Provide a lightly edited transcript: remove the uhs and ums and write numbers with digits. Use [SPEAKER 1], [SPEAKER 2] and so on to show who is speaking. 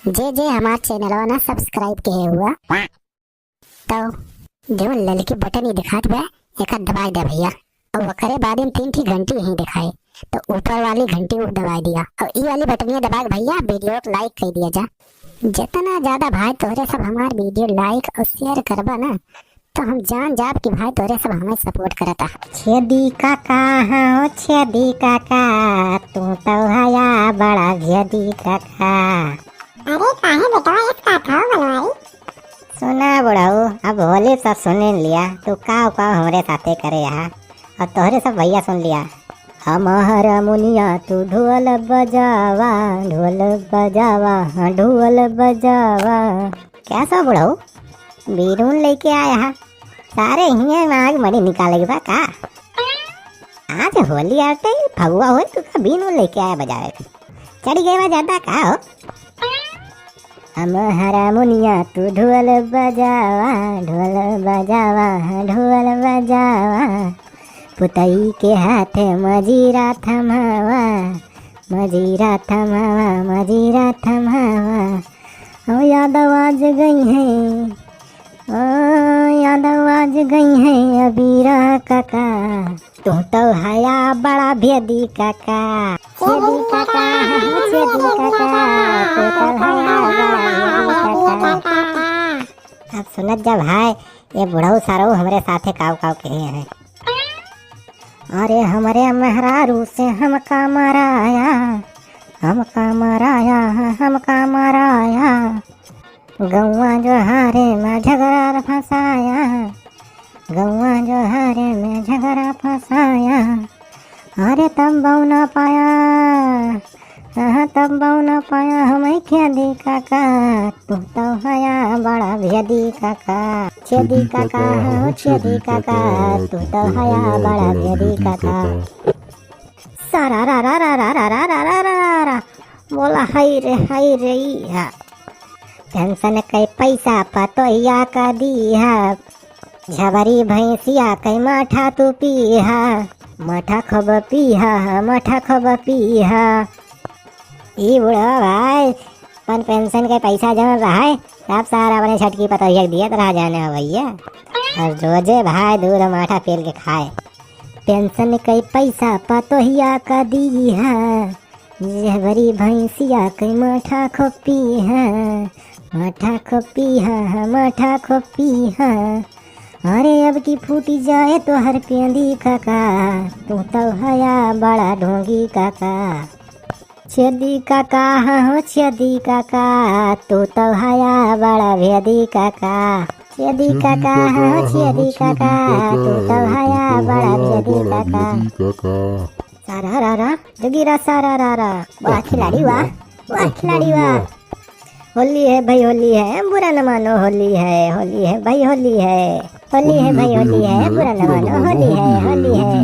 [SPEAKER 1] जे हमार चैनलवा ना सब्सक्राइब किए हुआ तो जो ललकी बटन ही दिखात बा एक दबाई दे भैया। और वकरे बाद में 3 घंटी ही दिखाए तो ऊपर वाली घंटी को दबा दिया और ई वाली बटनिया दबा के भैया वीडियो को लाइक कर दिया जा। जितना ज्यादा भाई तोरे सब हमार वीडियो लाइक और शेयर करबा ना तो हम जान जाब कि भाई तोरे सब हमें सपोर्ट करता। छेदी काका हाँ छेदी काका तू तो हया बड़ा छेदी काका।
[SPEAKER 2] अरे काहे बेटा एक कथा बनवाई।
[SPEAKER 1] सुना बुढ़ाऊ अब होली सब सुन लिया तू का हमरे साथे करे यहाँ और तोहरे सब भैया सुन लिया। हमारा मुनिया तू ढोल बजावा ढोल बजावा। क्या सब बुढ़ाऊ बीरून लेके आया सारे हिये आग मड़ी निकालेगी बा का। आज होली आते फगुआ हो तू का बीनून लेके आया बजावे चढ़ी गए बा ज्यादा का हो। हमारा मुनिया तू ढोल बजावा ढोल बजावा पुतई के हाथे मजीरा थमावा मजीरा थमावा। ओ यादव आज गई है यादव आज गई है अबीरा काका तू तो हया बड़ा भेदी काका। छेदी काका छेदी काका तू तो हया बड़ा भेदी काका। अब सुनत जा भाई ये बुढ़ऊ सारो हमरे साथे काव के हैं। अरे हमरे मेहरारू से हमका मराया गौवा जो हारे में झगड़ा फंसाया। अरे तब बहु न पाया हमें छेदी काका तू तो हया बड़ा भेदी काका। छेदी काका हो छेदी काका तू तो हया बड़ा भेदी काका। सारा रा रा रा रा रा रा रा रा रा रा बोला हाय रे या टेंशन कई पैसा पतोया का दिया झबरी भैंसिया कई माठा तू पीहा माठा खब पीहा। ई बुढ़ा भाई पन पेंशन के पैसा जमा भाई सब सारा अपने छटकी पतोया दिया तो जाने भैया और रोजे भाई दूध माठा पेल के खाए। पेंशन कई पैसा पतोहिया का दिया झबरी भैंसिया कई माठा खो पीहा। अरे अब की फूटी जाए तो हर पेंदी काका तू तो हया बड़ा ढोंगी काका। छेदी काका हो छेदी काका तू तो हया बड़ा भेदी काका। छेदी काका हो छेदी काका तू तो हया बड़ा भेदी काका। सारा रा रा जगीरा सारा रा रा बड़ा खिलाड़ी वाह। होली है भाई होली है बुरा न मानो होली है भाई होली है भाई होली है बुरा न मानो होली है।